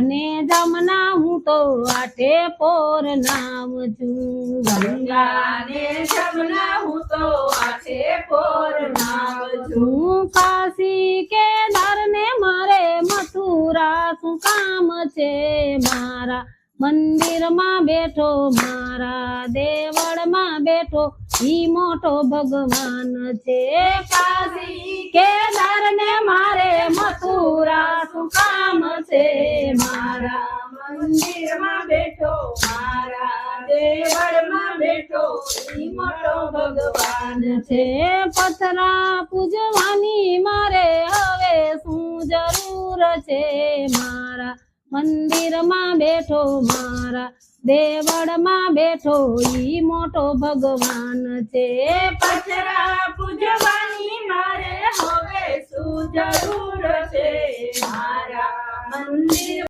ને જમના હું તો આઠે પોર નામ છું ગંગા ને જમના હું તો આઠે પોર નામ છું હું કાશી કેદાર ને મારે મથુરા શું કામ છે મારા મંદિરમાં બેઠો મારા દેવળમાં બેઠો ઈ મોટો ભગવાન છે કાશી કેદાર ને મારે મથુરા શું કામ છે મારા મંદિરમાં બેઠો મારા દેવળમાં બેઠો ઈ મોટો ભગવાન છે પથરા પૂજવાની મારે હવે શું જરૂર છે મારા મંદિરમાં બેઠો મારા દેવળમાં બેઠો ઈ મોટો ભગવાન છે પથરા પૂજવાની મારે હવે શું જરૂર છે મારા મંદિર